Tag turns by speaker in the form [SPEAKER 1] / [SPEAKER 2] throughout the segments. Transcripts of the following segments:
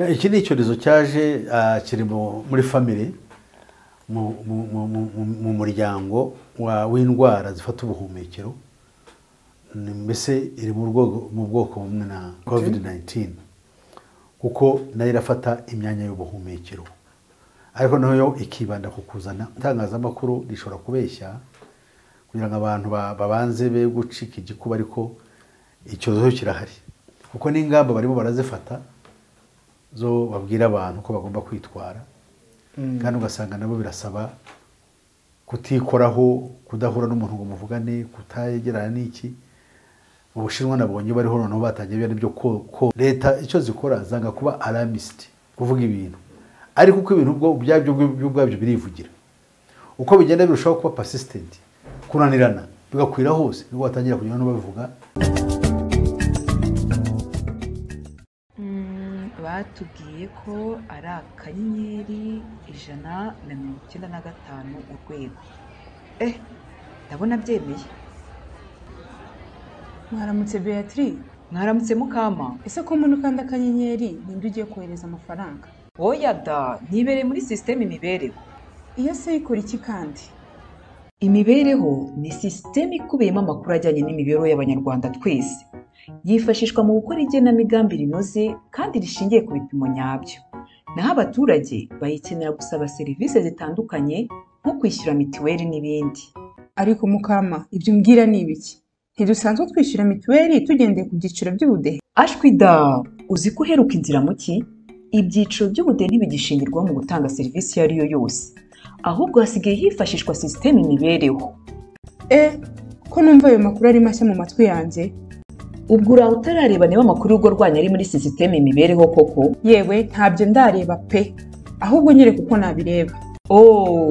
[SPEAKER 1] Iki ni icyorezo cyaje kiri muri family mu muryango w'indwara zifata ubuhumekero, mbese iri mu bwoko bumwe na COVID-19 kuko nayo irafata imyanya y'ubuhumekero, ariko nayo ikibanda ku kuzana itangazamakuru rishobora kubeshya kugira ngo abantu babanze be gucika igikuba, ariko icyorezo kirahari kuko n'ingamba barimo barazifata zo babwira abantu ko bagomba kwitwara, kandi ugasanga nabo birasaba kutikoraho, kudahura n'umuntu ngo muvugane, kutayegerana n'iki. Mu Bushinwa nabonye bariho noneho batangiye ibyo ko leta icyo zikora zanga kuba alarmist, kuvuga ibintu, ariko uko ibintu ubwabyo birivugira, uko bigenda birushaho kuba persistent, kunanirana bigakwira hose, nibwo batangira kugenda no babivuga.
[SPEAKER 2] Batubwiye ko ari akanyenyeri 195 urwego. Ndabona byemeye.
[SPEAKER 3] Mwaramutse Beatrice.
[SPEAKER 2] Mwaramutse Mukama.
[SPEAKER 3] Ese ko umuntu kandi akanyenyeri ninde ugiye kohereza amafaranga?
[SPEAKER 2] Oya da, nibereye muri system imibereho.
[SPEAKER 3] Iyo se ikora iki kandi?
[SPEAKER 2] Imibereho ni system ikubiyemo amakuru ajyanye n'imibereho y'abanyarwanda twese. Yifashishwa mu gukora igenamigambi rinoze kandi rishingiye ku bipimo nyabyo. Naho abaturage bayikenera gusaba serivisi zitandukanye nko kwishyura mituweli n'ibindi.
[SPEAKER 3] Ariko Mukama, ibyo mbwira ni ibiki? Ntidusanzwe twishyura mituweli tugendeye ku byiciro by'ubudehe?
[SPEAKER 2] Ashwi da, uzi ko uheruka inzira muki? Ibyiciro by'ubudehe ntibigishingirwaho mu gutanga serivisi iyo ari yo yose, ahubwo hasigaye hifashishwa system imibereho.
[SPEAKER 3] Ko numva ayo makuru ari mashya mu matwi yanjye.
[SPEAKER 2] Ubwo uraho utarareba niba amakuru y'urugo rwanyu ari muri system imibereho koko?
[SPEAKER 3] Yewe ntabyo ndareba pe, ahubwo nyere kuko nabireba.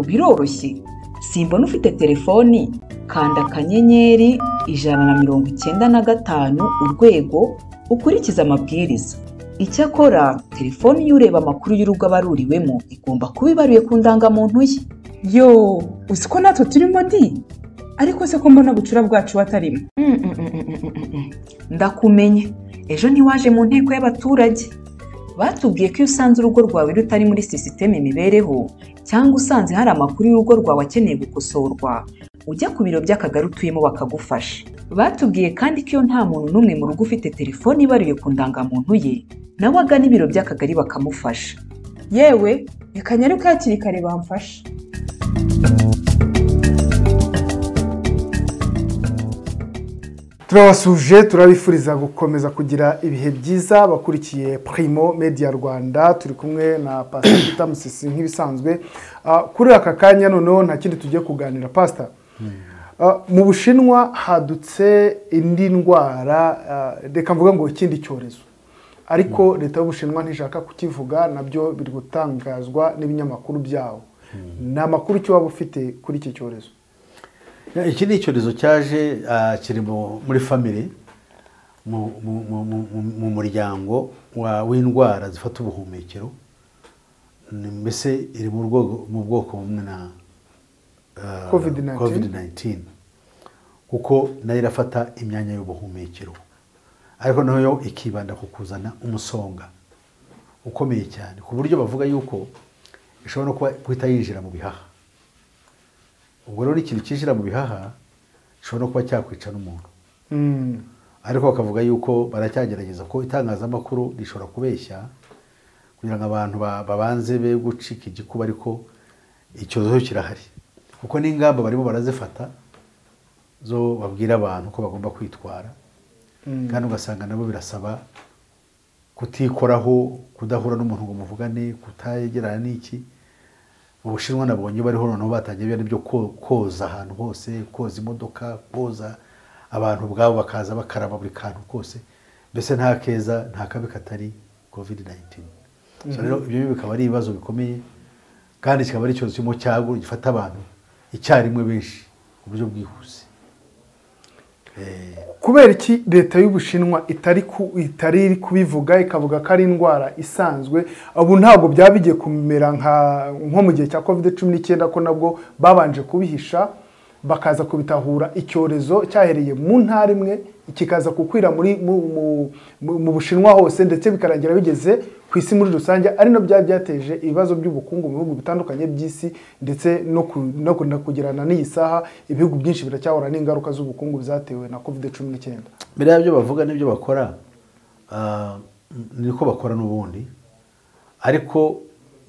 [SPEAKER 2] Biroroshye. Simbona ufite telefoni, kanda akanyenyeri 195 urwego, ukurikiza amabwiriza. Icyakora telefoni y'ureba amakuru y'urugo abaruriwemo igomba kuba ibaruye ku ndangamuntu ye.
[SPEAKER 3] Uzi ko natwe turimo ndi? Ariko se ko mbona bucura bwacu watarimo?
[SPEAKER 2] Ndakumenye. Ejo ntiwaje mu nteko y'abaturage. Batubwiye ko iyo usanze urugo rwawe rutari muri system imibereho, cyangwa usanze hari amakuru y'urugo rwawe akeneye gukosorwa, ujya ku biro by'akagari utuyemo bakagufasha. Batubwiye kandi ko iyo nta muntu n'umwe mu rugo ufite telefoni ibaruye ku ndangamuntu ye, nawe agana ibiro by'akagari bakamufasha.
[SPEAKER 3] Yewe reka nyaruke hakiri kare bamfasha.
[SPEAKER 4] Turabasuje, turabifuriza gukomeza kugira ibihe byiza bakurikiye Primo Media Rwanda. Turi kumwe na Pastor Peter Musisi nk'ibisanzwe. Kuri aka kanya noneho nta kindi tugiye kuganira Pastor. Mu Bushinwa hadutse indi ndwara, reka mvuga ngo ikindi cyorezo, ariko leta y'Ubushinwa ntishaka kukivuga, nabyo biri gutangazwa n'ibinyamakuru byawo. Ni amakuru cyo waba ufite kuri iki cyorezo?
[SPEAKER 1] Iki ni icyorezo cyaje kiri muri family mu muryango w'indwara zifata ubuhumekero, mbese iri mu bwoko bumwe na COVID-19 kuko nayo irafata imyanya y'ubuhumekero, ariko nayo ikibanda ku kuzana umusonga ukomeye cyane, ku buryo bavuga yuko ishobora no guhita yinjira mu bihaha. Ubwo rero ikintu cyinjira mu bihaha gishobora no kuba cyakwica n'umuntu, ariko bakavuga yuko baracyagerageza ko itangazamakuru rishobora kubeshya kugira ngo abantu babanze be gucika igikuba, ariko icyorezo kirahari kuko n'ingamba barimo barazifata zo babwira abantu ko bagomba kwitwara, kandi ugasanga nabo birasaba kutikoraho, kudahura n'umuntu ngo muvugane, kutayegerana n'iki. Mu Bushinwa nabonye bariho noneho batangiye ibyo koza ahantu hose, koza imodoka, koza abantu ubwabo bakaza bakaraba buri kantu kose, mbese nta keza nta kabi katari COVID-19. Rero ibyo bikaba ari ibibazo bikomeye, kandi kikaba ari icyorezo kirimo cyagura gifata abantu icyarimwe benshi ku buryo bwihuse.
[SPEAKER 4] Kubera iki leta y'Ubushinwa itari kubivuga, ikavuga ko ari indwara isanzwe? Ubu ntabwo byaba bigiye kumera nko mu gihe cya COVID-19 ko nabwo babanje kubihisha, bakaza kubitahura icyorezo cyahereye mu ntara imwe kikaza kukwira mu Bushinwa hose, ndetse bikarangira bigeze ku isi muri rusange, ari no byaba byateje ibibazo by'ubukungu mu bihugu bitandukanye by'isi, ndetse no kugirana n'iyi saha ibihugu byinshi biracyahura n'ingaruka z'ubukungu zatewe na COVID-19.
[SPEAKER 1] biriya byo bavuga n'ibyo bakora niko bakora n'ubundi, ariko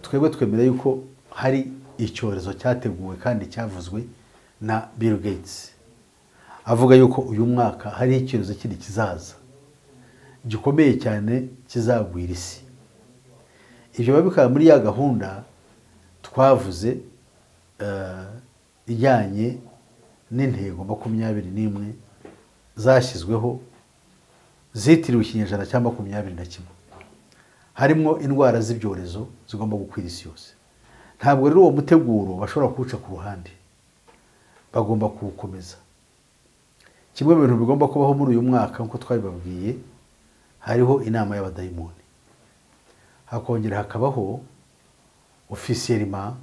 [SPEAKER 1] twebwe twemera yuko hari icyorezo cyateguwe kandi cyavuzwe na Bill Gates, avuga yuko uyu mwaka hari icyorezo kindi kizaza gikomeye cyane kizagwira isi. Ibyo babikaba muri ya gahunda twavuze ijyanye n'intego 21 zashyizweho zitiriwe ikinyejana cya 21, harimo indwara z'ibyorezo zigomba gukwira isi yose. Ntabwo rero uwo muteguro bashobora kuwuca ku ruhande, bagomba kuwukomeza. Kimwe mu bintu bigomba kubaho muri uyu mwaka nk'uko twabibabwiye, hariho inama y'abadayimoni, hakongera hakabaho officiellement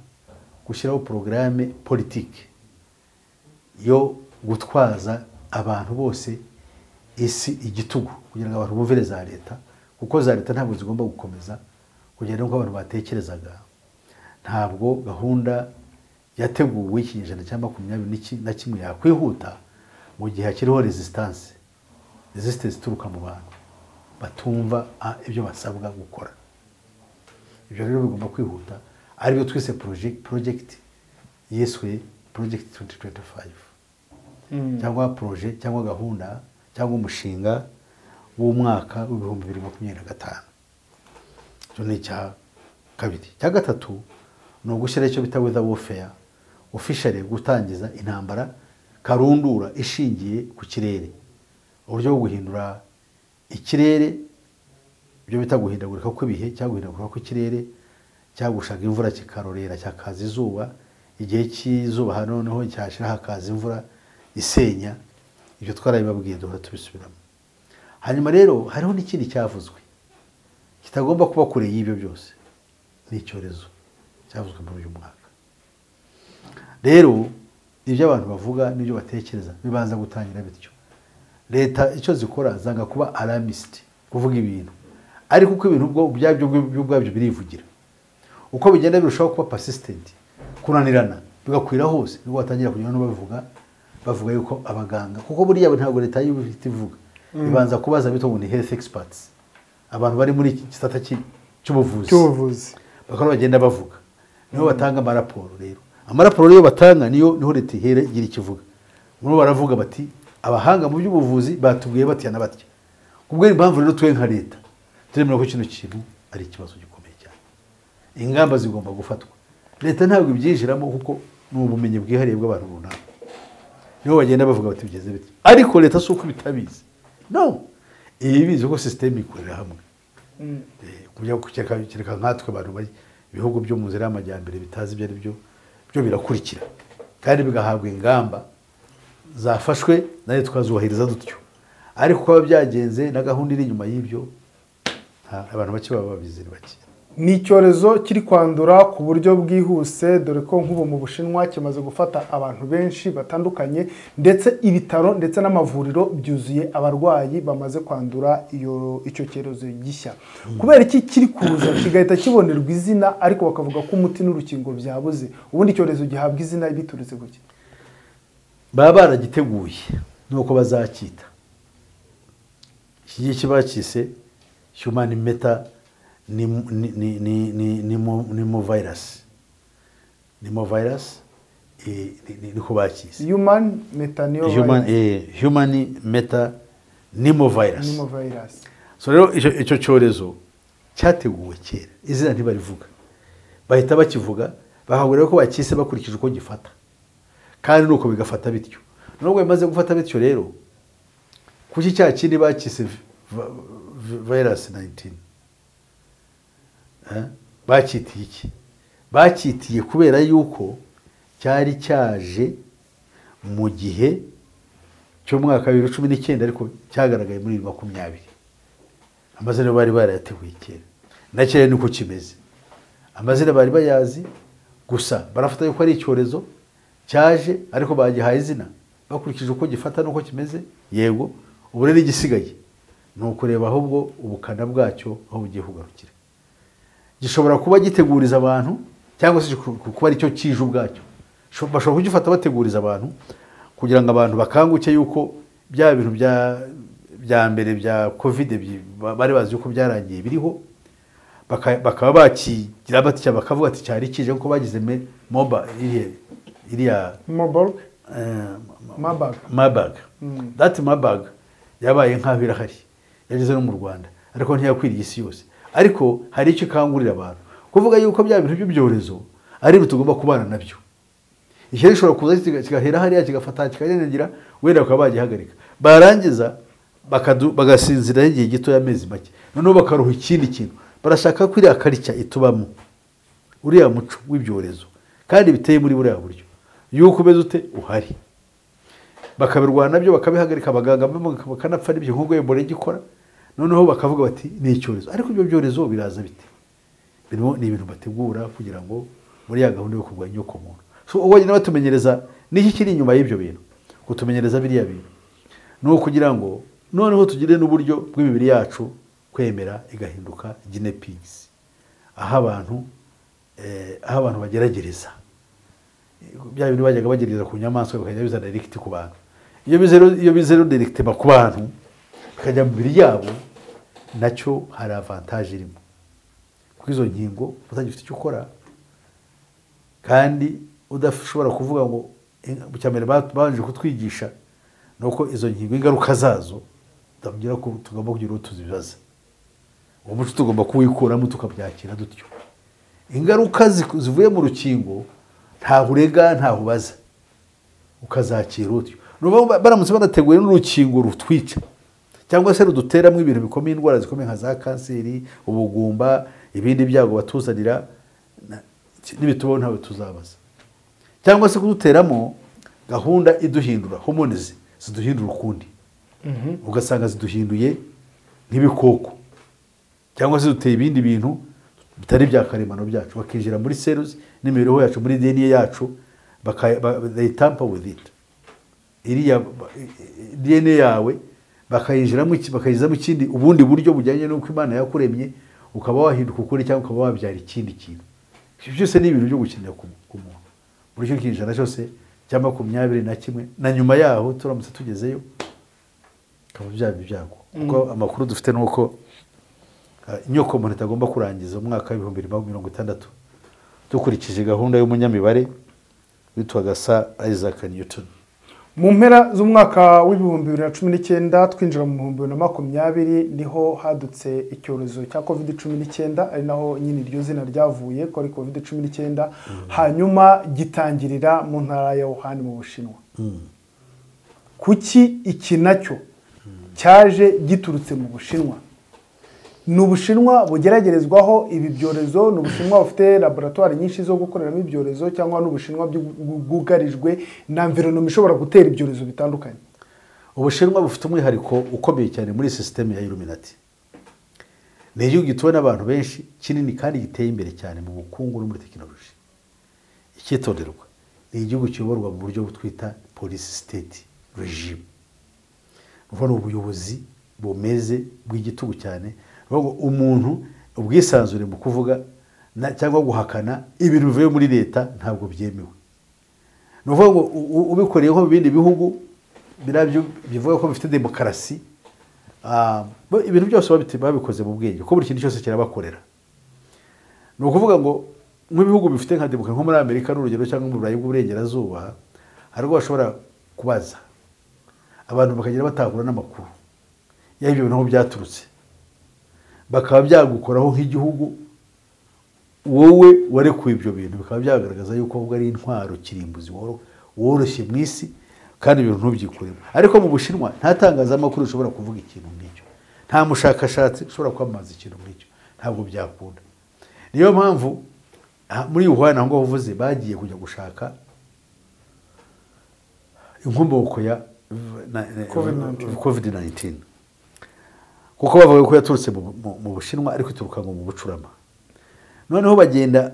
[SPEAKER 1] gushyiraho porogaramu politike yo gutwaza abantu bose isi igitugu, kugira ngo abantu bumvire za leta, kuko za leta ntabwo zigomba gukomeza kugenda nk'uko abantu batekerezaga. Ntabwo gahunda yateguwe ikinyejana cya 21 yakwihuta mu gihe hakiriho resistance ituruka mu bantu batumva ibyo basabwa gukora. Ibyo rero bigomba kwihuta, aribyo twise project yiswe Project 2025, cyangwa projet cyangwa gahunda cyangwa umushinga w'umwaka w'2025. Cyo ni cya kabiri. Cya gatatu ni ugushyira icyo bita weather warfare, officially gutangiza intambara karundura ishingiye ku kirere, uburyo bwo guhindura ikirere, ibyo bita guhindagurika kw'ibihe cyangwa guhindagurika kw'ikirere, cyangwa gushaka imvura kikarorera cyakaza izuba, igihe cy'izuba hanoneho cyashira hakaza imvura isenya. Ibyo twarabibabwiye duhora tubisubiramo. Hanyuma rero hariho n'ikindi cyavuzwe kitagomba kuba kure y'ibyo byose, ni icyorezo cyavuzwe muri uyu mwaka. Rero ibyo abantu bavuga n'ibyo batekereza bibanza gutangira bityo. Leta icyo zikora zanga kuba alarmist, kuvuga ibintu, ariko uko ibintu ubwabyo birivugira, uko bigenda birushaho kuba persistent, kunanirana bigakwira hose, nibwo batangira kujya no bavuga yuko abaganga, kuko buriya ntabwo leta yivuga, ibanza kubaza bito ngo ni health experts, abantu bari muri gisata cy'ubuvuzi bakora bagenda bavuga, niho batanga amaraporo. Rero amaraporo yo batanga niho leta igira ikivuga. Muri baravuga bati abahanga mu by'ubuvuzi batubwiye bati na batya. Kubwo impamvu rero twe nka leta turemera ko kino kintu ari ikibazo gikomeye cyane, ingamba zigomba gufatwa. Leta ntabwo ibyinjiramo kuko ni ubumenyi bwihariye bw'abantu runaka, niho bagenda bavuga bati bigeze biti, ariko leta si uko bitabizi. No, ibi bizi ko system ikorera hamwe. Kujya kereka nkatwe abantu bari ibihugu byo mu nzira y'amajyambere bitazi ibyo ari byo birakurikira kandi bigahabwa ingamba zafashwe, nayo twazubahiriza dutyo. Ariko kuba byagenze na gahunda iri inyuma y'ibyo, abantu bake baba babizi bake.
[SPEAKER 4] Ni icyorezo kiri kwandura ku buryo bwihuse, dore ko nk'ubu mu Bushinwa kimaze gufata abantu benshi batandukanye, ndetse ibitaro ndetse n'amavuriro byuzuye abarwayi bamaze kwandura icyo cyorezo gishya. Kubera iki kiri kuza kigahita kibonerwa izina, ariko bakavuga ko umuti n'urukingo byabuze, ubundi icyorezo gihabwa izina biturutse guke?
[SPEAKER 1] Baba baragiteguye nuko bazacyita. Iki gihe bakise human meta nimo virus niko bakise
[SPEAKER 4] human
[SPEAKER 1] meta nimo virus. So rero icyo cyorezo cyateguwe kera, izina ntibarivuga, bahita bakivuga bahagura ko bakise bakurikije uko gifata, kandi nuko bigafata bityo. Nubwo bimaze gufata bityo rero, kuki cya kindi bakise virus 19 bakitiye iki? Bakitiye kubera yuko cyari cyaje mu gihe cyo mwaka 2019, ariko cyagaragaye muri 2020. Amazina bari barayateguye kera, na kera niko kimeze. Amazina bari bayazi, gusa barafata yuko ari icyorezo cyaje, ariko bagihaye izina bakurikije uko gifata nuko kimeze. Yego, ubu rero igisigaye ni ukureba ahubwo ubukana bwacyo aho bugiye kugarukira. gishobora kuba giteguriza abantu cyangwa se kuba aricyo kije ubwacyo. Bashobora kugifata bateguriza abantu kugira ngo abantu bakanguke yuko bya bintu bya mbere bya covid bari bazi yuko byarangiye biriho, bakaba bakigira batya bakavuga ati cyari kije kuko bagize moba iriya Marburg. That Marburg yabaye nk'aho irahari, yageze no mu Rwanda ariko ntiyakwiriye isi yose. Ariko hari icyo ikangurira abantu kuvuga yuko bya bintu by'ibyorezo ari ibintu tugomba kubana nabyo. Ishyari rishobora kuza kigahera hariya kigafata kikarengira, wenda bakaba bagihagarika, barangiza bagasinzira igihe gito y'amezi make, noneho bakaruha ikindi kintu. Barashaka ko iriya karicya itubamo uriya muco w'ibyorezo kandi biteye muri buriya buryo yuko umeze ute uhari, bakabirwana nabyo bakabihagarika, abaganga bakanapfa n'ibyo nk'ubwo Ebola gikora, noneho bakavuga bati ni icyorezo. Ariko ibyo byorezo biraza bite? Ni ibintu bategura kugira ngo muri ya gahunda yo kurwanya inyokomuntu. So ubwo nyine batumenyereza n'iki kiri inyuma y'ibyo bintu, kutumenyereza biriya bintu ni ukugira ngo noneho tugire n'uburyo bw'imibiri yacu kwemera igahinduka guinea pigs, aho abantu bageragereza bya bintu bajyaga bagerageza ku nyamaswa bakajya bizana direct ku bantu. Iyo bizero direct ku bantu bikajya mu mibiri yabo, nacyo hari avantage irimo kuko izo nkingo utagifite icyo ukora kandi udashobora kuvuga ngo cyamere babanje kutwigisha nuko izo nkingo ingaruka zazo ndavugira ko tugomba kugira utuzibaza. Uwo muco tugomba kuwikuramo tukabyakira dutyo. Ingaruka zivuye mu rukingo ntaho urega ntaho ubaza, ukazakira utyo. Baramutse banateguye n'urukingo rutwica cyangwa se ruduteramo ibintu bikomeye, indwara zikomeye nka za kanseri, ubugumba, ibindi byago batuzanira, n'ibitubaho ntawe tuzabaza. Cyangwa se kuduteramo gahunda iduhindura, hormones ziduhindura ukundi, ugasanga ziduhinduye nk'ibikoko, cyangwa se duteye ibindi bintu bitari bya karemano byacu, bakinjira muri cells n'imibereho yacu, muri DNA yacu, they tamper with it. Iriya DNA yawe bakayinjiramo bakayizamo ikindi ubundi buryo bujyanye n'uko Imana yakuremye, ukaba wahinduka ukuri cyangwa ukaba wabyara ikindi kintu. Ibyo byose ni ibintu byo gukenera ku muntu. Muri cyo kinjana cyose cya 21 na nyuma yaho turamutse tugezeyo kaba byago. Kuko amakuru dufite nuko inyokomuntu itagomba kurangiza umwaka wa 2060 dukurikije gahunda y'umunyamibare witwaga Sir Isaac Newton.
[SPEAKER 4] Mu mpera z'umwaka w'ibihumbi 2019 twinjira mu 2020 niho hadutse icyorezo cya COVID-19, ari naho nyine iryo zina ryavuye ko ari COVID-19, hanyuma gitangirira mu ntara ya Wuhan mu Bushinwa. Kuki iki nacyo cyaje giturutse mu Bushinwa? Ni Ubushinwa bugeragerezwaho ibi byorezo, ni Ubushinwa bufite laboratoire nyinshi zo gukoreramo ibyorezo, cyangwa ni Ubushinwa bwugarijwe na environment ishobora gutera ibyorezo bitandukanye?
[SPEAKER 1] Ubushinwa bufite umwihariko ukomeye cyane muri system ya Illuminati. Ni igihugu gituwe n'abantu benshi, kinini kandi giteye imbere cyane mu bukungu no muri tekinoloji. Icyitonderwa, ni igihugu kiyoborwa mu buryo butwita police state regime. Uvuga ubuyobozi bumeze bw'igitugu cyane, umuntu ubwisanzure mu kuvuga cyangwa guhakana ibintu bivuye muri leta ntabwo byemewe. Ni ukuvuga ngo ubikoreyeho mu bindi bihugu birabyo bivuga ko bifite demokarasi, ibintu byose babikoze mu bwenge, ko buri kintu cyose kirabakorera. Ni ukuvuga ngo nk'ibihugu bifite nka demokarasi nko muri Amerika n'urugero, cyangwa mu Burayi bw'uburengerazuba, hari ubwo bashobora kubaza abantu bakagira batahura n'amakuru y'ibyo bintu aho byaturutse, bakaba byagukoraho nk'igihugu wowe warekuye ibyo bintu, bikaba byagaragaza yuko ahubwo ari intwaro kirimbuzi woroshye mu isi kandi ibintu ntubyikuremo. Ariko mu Bushinwa nta tangazamakuru ushobora kuvuga ikintu nk'icyo, nta mushakashatsi ushobora kwamamaza ikintu nk'icyo, ntabwo byakunda. Niyo mpamvu muri Wuhan aho uvuze bagiye kujya gushaka inkomoko ya COVID-19, kuko bavuga ko yaturutse mu Bushinwa ariko ituruka mu Bucurama. Noneho bagenda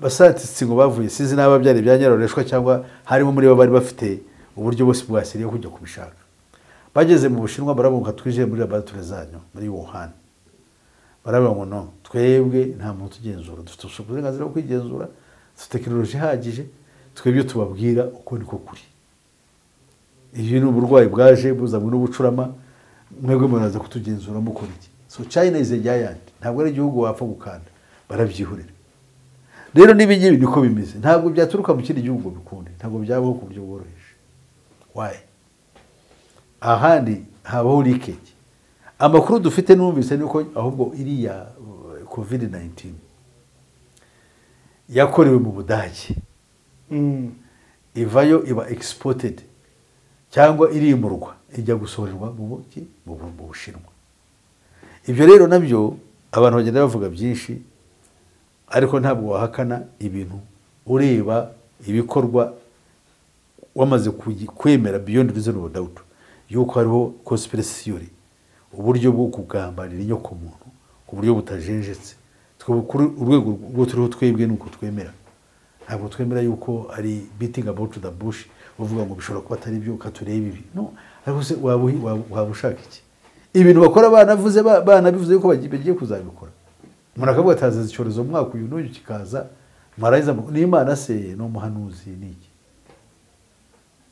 [SPEAKER 1] basatitse ngo bavuye sizi n'aba byari byanyaroreshwa cyangwa harimo muri bo bari bafite uburyo bose bwasiriye kujya kubishaka. Bageze mu Bushinwa barabonka twije muri laboratoire zanyu muri Wuhan, baravuga ngo no twebwe nta muntu tugenzura dufite uburenganzira bwo kwigenzura dufite tekinoloji ihagije twebwe tubabwira uko niko kuri iyo ni uburwayi bwaje buzanywe n'ubucurama mwebwe muraza kutugenzura mukora iki so China is a giant ntabwo ari igihugu wapfa gukanda barabyihurira rero n'ibi ngibi niko bimeze ntabwo byaturuka mu kindi gihugu bikunde ntabwo byabaho ku buryo bworoheje why ahandi habaho leakage amakuru dufite numvise nuko ahubwo iriya COVID-19 yakorewe mu Budage ivayo iba exported cyangwa irimurwa ijya gusorerwa mu Bushinwa ibyo rero nabyo abantu bagenda bavuga byinshi ariko ntabwo wahakana ibintu ureba ibikorwa wamaze kwemera beyond reasonable doubt yuko hariho conspiracy theory uburyo bwo kugambanira inyoko muntu ku buryo butajenjetse urwego rwo turiho twebwe nuko twemera ntabwo twemera yuko ari beating about the bush uvuga ngo bishobora kuba atari byo katureba ibi no ariko se waba ushaka iki ibintu bakora banabivuze yuko bagiye kuzabikora umuntu akavuga atazaza icyorezo mu mwaka uyu n'uyu kikaza marayiza n'Imana se n'umuhanuzi niki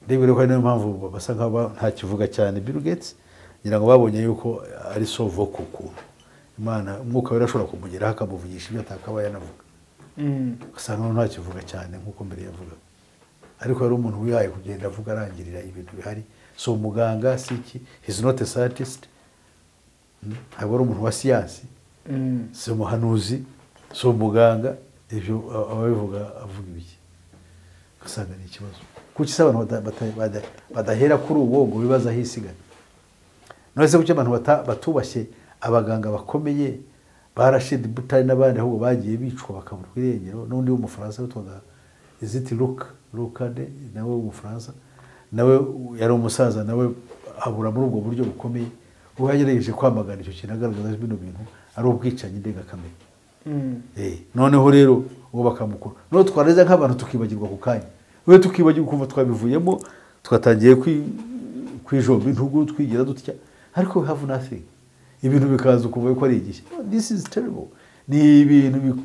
[SPEAKER 1] ndebere ko niyo mpamvu basa nk'aba nta kivuga cyane Bill Gates ngira ngo babonye yuko ari so vocal ku Imana umwuka wera ashobora kumugeraho akamuvugisha ibyo atakaba yanavuga usanga nta kivuga cyane nk'uko mbere yavuga ariko hari umuntu wihaye kugenda avuga arangirira ibintu bihari so umuganga siki he's not a scientist ntabwo ari umuntu wa siyansi si umuhanuzi si umuganga ibyo ababivuga avuga ibiki ugasanga ni ikibazo kuki se abantu badahera kuri uwo ngo bibaza hisigana none se kuki abantu batubashye abaganga bakomeye barashid butari n'abandi ahubwo bagiye bicwa bakabura irengero n'undi w'umufaransa witwaga iziti Lucade nawe w'umufaransa nawe yari umusaza nawe abura muri ubwo buryo bukomeye uwo yagerageje kwamagana icyo kintu agaragaza bino bintu ari ubwicanyi ndengakamere noneho rero uwo bakamukura noneho twareze nk'abantu tukibagirwa ku kanya we tukibagirwa kuva twabivuyemo twatangiye kwijomba intugu twigira dutya ariko we have nothing ibintu bikaza ukuvuga ko ari igihe this is terrible ni ibintu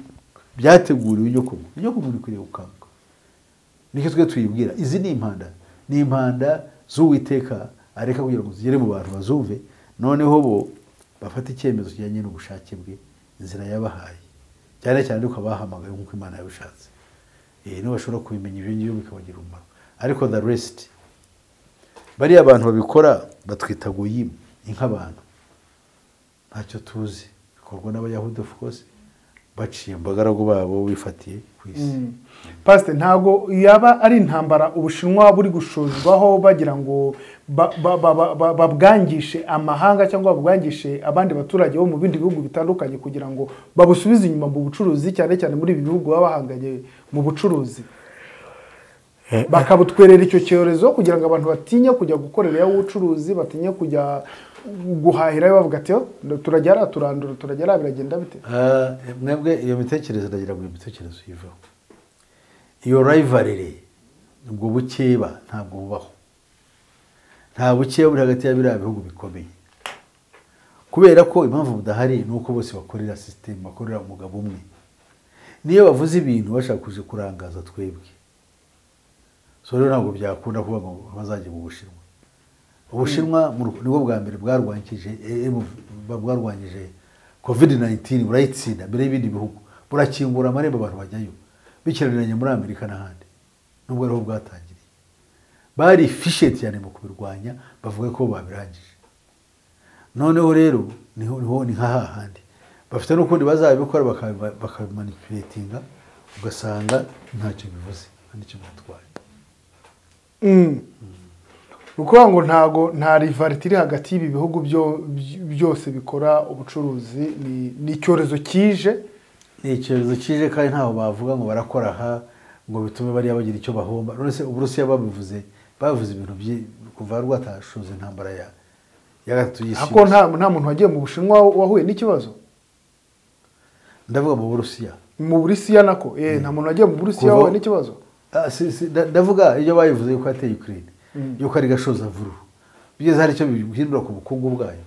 [SPEAKER 1] byateguriwe inyoko muntu ikwiriye gukanga nicyo twe tuyibwira izi ni impanda z'Uwiteka areka kugira ngo zigere mu bantu bazumve noneho bo bafata icyemezo kijyanye n'ubushake bwe inzira yabahaye cyane cyane uko bahamagaye nk'uko Imana yabishatse niba bashobora kubimenya ibyo ngibyo bikabagira umumaro ariko the rest bariya abantu babikora batwita goyim nk'abantu ntacyo tuzi bikorwa n'Abayahudi of course baciye mbagaragu babo wifatiye ku isi
[SPEAKER 4] Pastor ntago yaba ari intambara Ubushinwa buri gushozwaho bagira ngo babwangishe amahanga cyangwa babwangishe abandi baturage bo mu bindi bihugu bitandukanye kugira ngo babusubize inyuma mu bucuruzi cyane cyane muri ibi bihugu baba bahanganye mu bucuruzi bakabutwerera icyo cyorezo kugira ngo abantu batinye kujya gukorera ubucuruzi batinye kujya guhahira bavuga ati turajya turandura turajya biragenda bite
[SPEAKER 1] mwebwe iyo mitekerereze ndagira ngo imitekerezo yivaho iyo rivalry ubwo bukeba ntabwo bubaho nta bukeba buri hagati ya biriya bihugu bikomeye kubera ko impamvu budahari ni uko bose bakorera system bakorera umugabo umwe niyo bavuze ibintu bashaka kuje kurangaza twebwe so rero ntabwo byakunda kuba ngo bazajye mu Ubushinwa nibwo bwa mbere bwarwanyije COVID-19 burayitsinda mbere y'ibindi bihugu burakingura amarembo abantu bajyayo bikiraniranye muri Amerika n'ahandi nubwo ariho bwatangiriye bari efficient cyane mu kubirwanya bavuga ko babirangije noneho rero niho ni hahandi bafite n'ukundi bazabikora bakabimanipulatinga ugasanga ntacyo bivuze kandi cyo batwaye
[SPEAKER 4] ukuvuga ngo nta rivality iri hagati y'ibi bihugu byose bikora ubucuruzi ni icyorezo kije
[SPEAKER 1] kandi ntaho bavuga ngo barakora aha ngo bitume bariya bagira icyo bahomba none se Uburusiya bavuze ibintu kuva rwatashoza intambara ya gatatu y'isi
[SPEAKER 4] ako nta muntu wagiye mu Bushinwa wahuye n'ikibazo
[SPEAKER 1] ndavuga mu
[SPEAKER 4] Burusiya nako nta muntu wagiye mu Burusiya wahuye n'ikibazo
[SPEAKER 1] ndavuga iyo bayivuze yuko yateye Ukraine yuko ari gashoza vuruhu bigeze hari icyo bihindura ku bukungu bwayo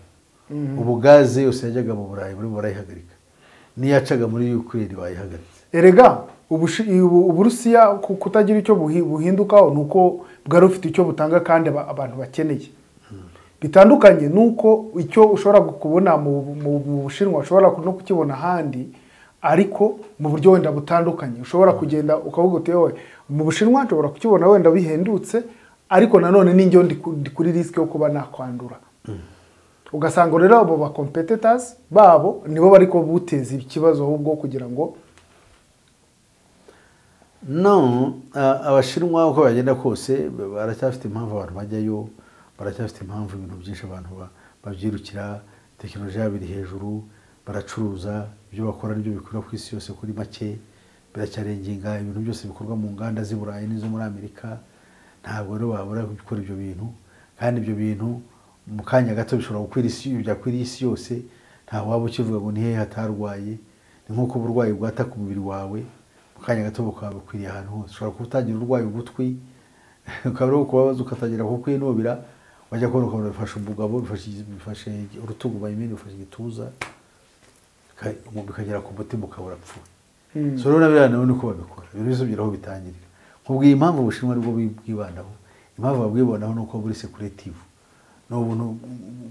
[SPEAKER 1] ubu gaze yose yajyaga mu Burayi muri barayihagarika niyacaga muri Ukraine bayihagaritse.
[SPEAKER 4] Erega Uburusiya kutagira icyo buhindukaho nuko bwari ufite icyo butanga kandi abantu bakeneye bitandukanye nuko icyo ushobora kubona mu Bushinwa ushobora no kukibona ahandi ariko mu buryo wenda butandukanye ushobora kugenda ukavuga uti wowe mu Bushinwa nshobora kukibona wenda bihendutse ariko nanone n'injyo ndi kuri risk yo kuba nakwandura. Ugasanga rero abo ba competitors babo nibo bariko buteza ikibazo ahubwo kugira ngo
[SPEAKER 1] no Abashinwa uko bagenda kose baracyafite impamvu abantu bajyayo, baracyafite impamvu ibintu byinshi abantu babyirukira, tekinoloji yabo iri hejuru, baracuruza ibyo bakora n'ibyo bikorwa ku isi yose kuri make, biracyarenginga ibintu byose bikorwa mu nganda z'i Burayi n'izo muri Amerika. Ntabwo rero babura gukora ibyo bintu, kandi ibyo bintu mu kanya gato bishobora gukwira isi, byakwiriye isi yose. Nta waba ukivuga ngo ni hehe hatarwaye. Ni nk'uko uburwayi bwata ku mubiri wawe mu kanya gato bukaba bukwiriye ahantu hose. Ushobora kutangira urwaye ugutwi ukaba uri kubabaza ukatangira kukwinubira, wajya kubona ukabona bifashe umugabo, bifashe urutugu bayimini, bifashe igituza, bikagera ku mutima ukaba urapfuye. So rero nabiriya nawe niko babikora, ibintu byose bigeraho bitangirira. Nkubwiye impamvu Ubushinwa aribwo bwibandaho, impamvu babwibonaho nuko buri secretive, no ubuntu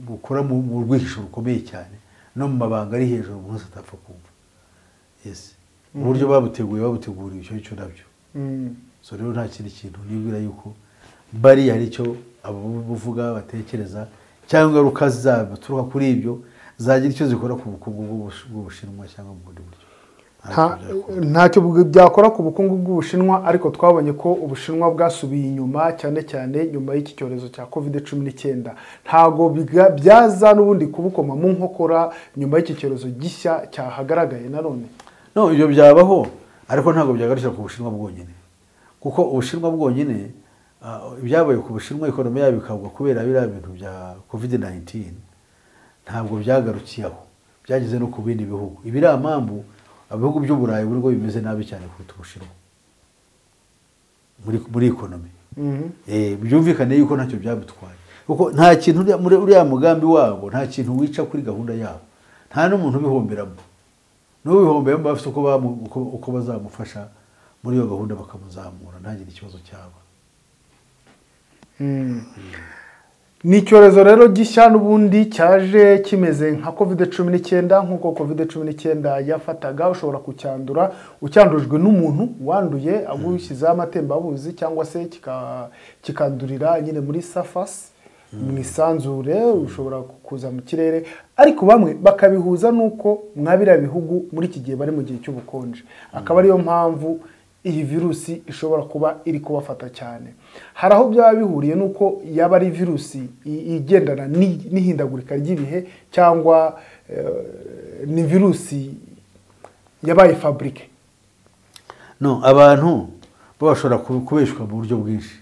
[SPEAKER 1] bukora mu rwihisho rukomeye cyane, no mu mabanga ari hejuru umuntu wese atapfa kumva. Yes, uburyo babuteguriye icyo nabyo. So rero nta kindi kintu nibwira yuko bari hari icyo abo buvuga batekereza cyangwa ingaruka zaturuka kuri ibyo zagira icyo zikora ku bukungu bw'Ubushinwa cyangwa mu bundi buryo.
[SPEAKER 4] Ntacyo byakora ku bukungu bw'Ubushinwa, ariko twabonye ko Ubushinwa bwasubiye inyuma cyane cyane nyuma y'iki cyorezo cya COVID-19. Ntago byaza n'ubundi kubukoma mu nkokora nyuma y'iki cyorezo gishya cyahagaragaye nanone.
[SPEAKER 1] No, ibyo byabaho, ariko ntago byagarukira ku Bushinwa bwonyine, kuko Ubushinwa bwonyine ibyabaye ku Bushinwa ekonomi yabo ikagwa kubera biriya bintu bya COVID-19 ntabwo byagarukiye aho, byageze no ku bindi bihugu. Ibiriya mpamvu ibihugu by'Uburayi burwo bimeze nabi cyane kuruta Ubushinwa muri ekonomi. Byumvikane yuko ntacyo byabutwaye, kuko nta kintu muri uriya mugambi wabo, nta kintu wica kuri gahunda yabo, nta n'umuntu ubihomberamo. N'ubihomberamo bafite uko bazamufasha muri iyo gahunda bakamuzamura ntagire ikibazo cyaba.
[SPEAKER 4] Ni icyorezo rero gishya n'ubundi cyaje kimeze nka COVID-19, nk'uko COVID-19 yafataga ushobora kucyandura ucyandujwe n'umuntu wanduye agushyizeho amatembabuzi cyangwa se kikandurira nyine muri surface mu isanzure, ushobora kuza mu kirere, ariko bamwe bakabihuza nuko mwabira bihugu muri iki gihe bari mu gihe cy'ubukonje, akaba ariyo mpamvu iyi virusi ishobora kuba iri kubafata cyane. Hari aho byaba bihuriye nuko yaba ari virusi igendana n'ihindagurika ry'ibihe cyangwa ni virusi yabaye fabrique.
[SPEAKER 1] No, abantu bo bashobora kubeshwa mu buryo bwinshi,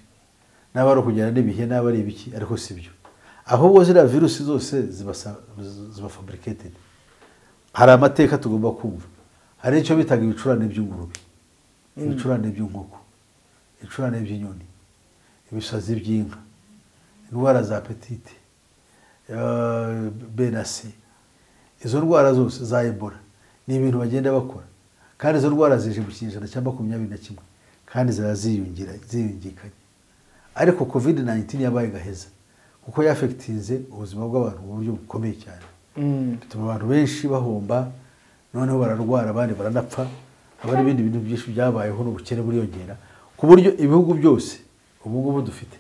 [SPEAKER 1] n'abari kujyana n'ibihe n'abari ibiki, ariko sibyo. Ahubwo ziriya virusi zose ziba fabricated. Hari amateka tugomba kumva. Hari icyo bitaga ibicurane by'ingurube, ibicurane by'inkoko, ibicurane by'inyoni, ibisazi by'inka, indwara za apetite, B na C. Izo ndwara zose za Ebola ni ibintu bagenda bakora, kandi izo ndwara zije mu kinyejana cya 21 kandi ziyungikanye. Ariko COVID-19 yabaye gaheza kuko yafectinze ubuzima bw'abantu mu buryo bukomeye cyane. Bituma abantu benshi bahomba, noneho bararwara, abandi baranapfa. Abari ibindi bintu byinshi byabayeho n'ubukene buriyongera ku buryo ibihugu byose ubu ngubu dufite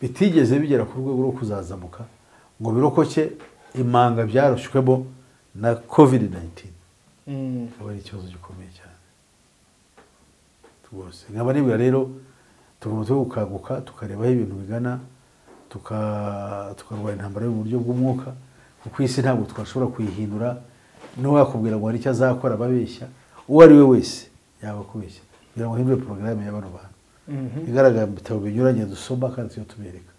[SPEAKER 1] bitigeze bigera ku rwego rwo kuzazamuka ngo birokoke imanga byaroshyweho na COVID-19. Akaba ari ikibazo gikomeye cyane rwose. Nkaba nibwira rero tugomba gukanguka tukareba aho ibintu bigana, tukarwanya intambara mu buryo bw'umwuka, kuko isi ntabwo twashobora kuyihindura. N'uwo yakubwira ngo hari icyo azakora babeshya, uwo ari we wese yaba kubeshya kugira ngo hindure porogaramu y'abano bantu igaragara mu bitabo binyuranye dusoma kandi tuyo tubereka.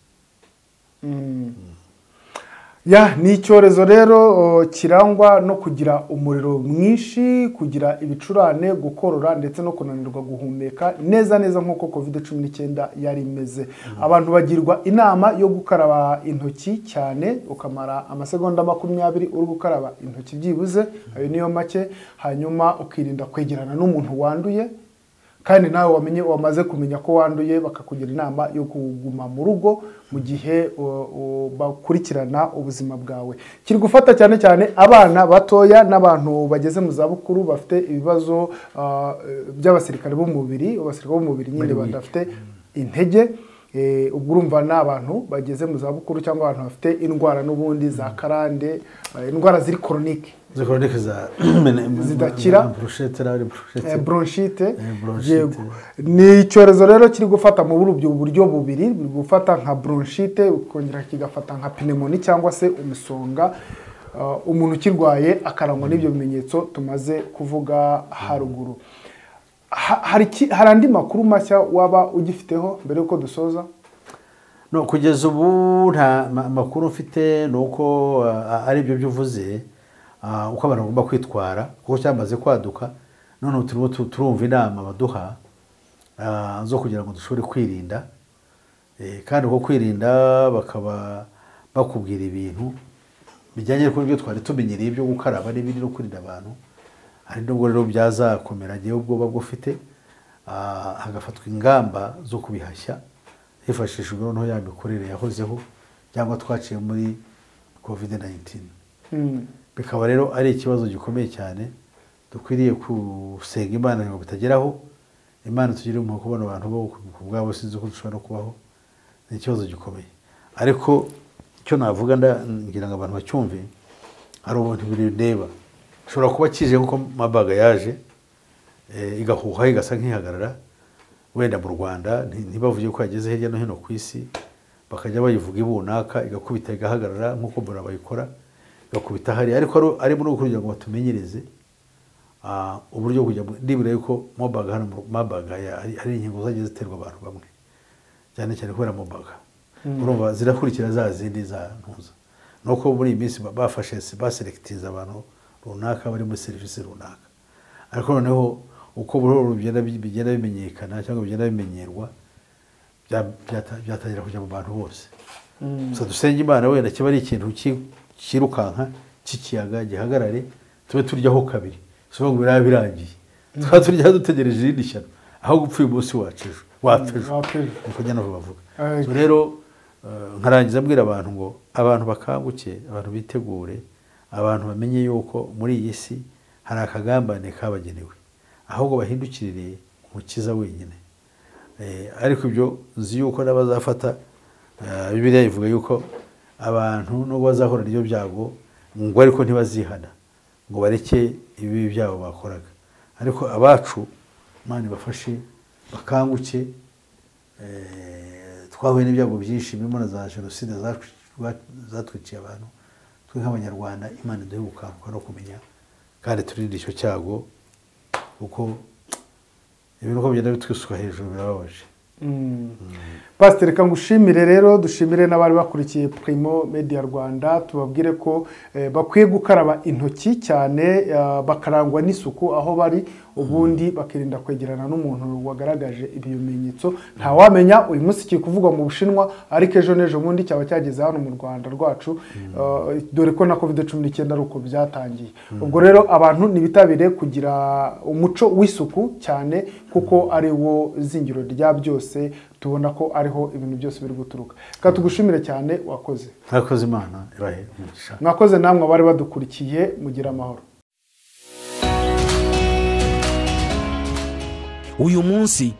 [SPEAKER 4] ni icyorezo rero kirangwa no kugira umuriro mwinshi, kugira ibicurane, gukorora ndetse no kunanirwa guhumeka neza nk'uko COVID-19 yari imeze. Abantu bagirwa inama yo gukaraba intoki cyane, ukamara amasegonda 20 uri gukaraba intoki byibuze, ayo niyo make, hanyuma ukirinda kwegerana n'umuntu wanduye, kandi nawe wamaze kumenya ko wanduye bakakugira inama yo kuguma mu rugo mu gihe bakurikirana ubuzima bwawe. Kiri gufata cyane abana batoya n'abantu bageze mu zabukuru bafite ibibazo by'abasirikare b'umubiri, nyine badafite intege. Ubwo urumva n'abantu bageze mu zabukuru cyangwa abantu bafite indwara n'ubundi za karande, indwara ziri chronique zidakira, bronchite. Ni icyorezo rero kiri gufata mu buryo bubiri, biri gufata nka bronchite, ukongera kigafata nka pneumonia cyangwa se umusonga. Umuntu ukirwaye akarangwa n'ibyo bimenyetso tumaze kuvuga haruguru. Hari andi makuru mashya waba ugifiteho mbere yuko dusoza?
[SPEAKER 1] No, kugeza ubu nta makuru mfite, nuko ari byo byuvuze, uko abantu bagomba kwitwara kuko cyamaze kwaduka. None turumva inama baduha zo kugira ngo dushobore kwirinda, kandi uko kwirinda bakaba bakubwira ibintu bijyanye n'ibyo twari tumenyereye byo gukaraba n'ibindi no kurinda abantu. Hari nubwo rero byazakomera gihe ubwoba bufite, hagafatwa ingamba zo kubihashya hifashishijwe noneho ya mikorere yahozeho cyangwa twaciye muri COVID-19. Bikaba rero ari ikibazo gikomeye cyane, dukwiriye gusenga Imana ngo bitageraho. Imana tugire mu kubona abantu bo kubwabo sinzi ko dushobora kubaho, ni ikibazo gikomeye. Ariko icyo navuga ngira ngo abantu bacyumve, hari ubuntu bireba ushobora kuba kije nkuko mabaga yaje igahuha igasa nk'ihagarara, wenda mu Rwanda ntibavuye ko yageze hirya no hino ku isi, bakajya bayivuga ibunaka igakubita igahagarara nkuko mbona bayikora, igakubita hari. Ariko ari muri kugira ngo batumenyereze uburyo kujya ndibura yuko mabaga ari inkingo zagiye ziterwa abantu bamwe, cyane kubera mabaga urumva zirakurikira za zindi za ntuza, nuko muri iyi minsi bafashe baselekitiza abantu runaka bari muri serivisi runaka. Ariko noneho uko buhoro bigenda bimenyekana cyangwa bigenda bimenyerwa, byatangira kujya mu bantu bose. So dusenge Imana wenda kiba ari ikintu kirukanka cy'ikiyaga gihagarare, tube turyaho kabiri, so ngo birangiye twa turya dutegereje irindi shyano, aho gupfuye umunsi wacejo wapfejo niko njya navuga. So rero nkarangiza mbwira abantu ngo abantu bakanguke, abantu bitegure, abantu bamenye yuko muri iyi si hari akagambane kabagenewe, ahubwo bahindukirire Umukiza wenyine. Ariko ibyo nzi yuko n'abazafata, Bibiliya ivuga yuko abantu nubwo bazahura n'ibyo byago ngo ariko ntibazihana, ngo bareke ibi byabo bakoraga. Ariko abacu Imana bafashe bakanguke. Twahuye n'ibyago byinshi birimo na za jenoside zatwiciye abantu. Twe nk'Abanyarwanda Imana iduhe gukanguka no kumenya, kandi turinde icyo cyago, kuko ibintu uko bigenda bitwisuka hejuru birababaje.
[SPEAKER 4] Pastor, reka ngushimire rero, dushimire n'abari bakurikiye Primo Media Rwanda, tubabwire ko bakwiye gukaraba intoki cyane, bakarangwa n'isuku aho bari, ubundi bakirinda kwegerana n'umuntu wagaragaje ibimenyetso. Nta wamenya uyu munsi kiri kuvugwa mu Bushinwa, ariko ejo n'ejo bundi cyaba cyageze hano mu Rwanda rwacu, dore ko na COVID-19 ari uko byatangiye. Ubwo rero abantu nibitabire kugira umuco w'isuku cyane, kuko ari wo zingiro rya byose, tubona ko ariho ibintu byose biri guturuka. Kandi tugushimire cyane, wakoze.
[SPEAKER 1] Mwakoze Imana ibahe umugisha.
[SPEAKER 4] Mwakoze namwe abari badukurikiye, mugira amahoro.
[SPEAKER 5] Uyu munsi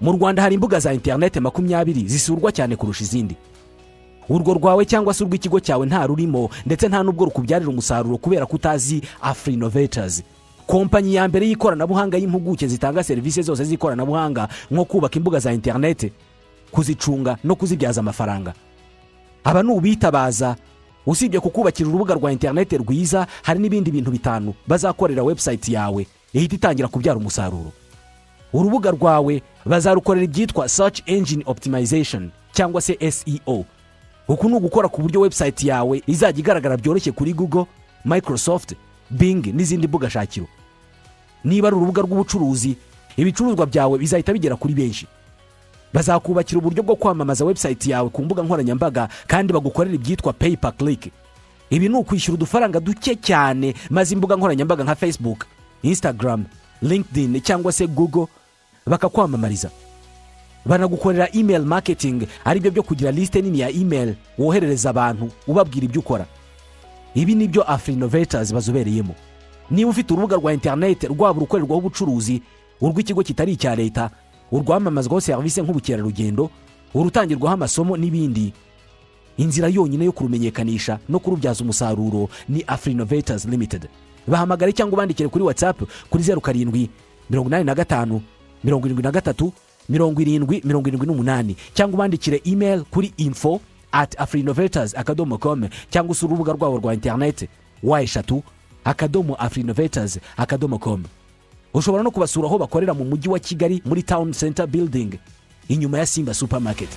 [SPEAKER 5] mu Rwanda hari imbuga za internet 20 zisurwa cyane kurusha izindi. Urwo rwawe cyangwa se urw'ikigo cyawe nta rurimo, ndetse nta nubwo rukubyarira umusaruro kubera kutazi Afrinovators, kompanyi ya mbere y'ikoranabuhanga y'impuguke zitanga serivisi zose z'ikoranabuhanga, nko kubaka imbuga za internet, kuzicunga no kuzibyaza amafaranga. Aba n'ubitabaza, usibye kukubakira urubuga rwa internet rwiza, hari n'ibindi bintu bitanu bazakorera website yawe ihita itangira kubyara umusaruro. Urubuga rwawe bazarukorera ibyitwa Search Engine Optimization cyangwa se SEO. uku ni ugukora ku buryo website yawe izajya igaragara byoroshye kuri Google, Microsoft, Bing n'izindi mbuga shakiro. Niba ari urubuga rw'ubucuruzi, ibicuruzwa byawe bizahita bigera kuri benshi. Bazakubakira uburyo bwo kwamamaza website yawe ku mbuga nkoranyambaga kandi bagukorera ibyitwa pay per click. Ibi ni ukwishyura udufaranga duke cyane, maze imbuga nkoranyambaga nka Facebook, Instagram, LinkedIn cyangwa se Google bakakwamamariza. Banagukorera email marketing, aribyo byo kugira liste nini ya email woherereza abantu ubabwira ibyo ukora. Ibi nibyo Afrinovators bazobereyemo. Niba ufite urubuga rwa internet rwaba urukorerwaho ubucuruzi, urw'ikigo kitari icya leta, urwamamazwaho serivisi nk'ubukerarugendo, urutangirwaho amasomo n'ibindi, inzira yonyine yo kurumenyekanisha no kurubyaza umusaruro ni Afrinovators Limited. Bahamagare cyangwa ubandikire kuri WhatsApp kuri 07 85 73 7078 cyangwa ubandikire email kuri info@afrinovators.com cyangwa usura urubuga rwabo rwa internet y3@afrinovators.com. Ushobora no kubasura aho bakorera mu mujyi wa Kigali muri Town Center Building inyuma ya Simba Supermarket.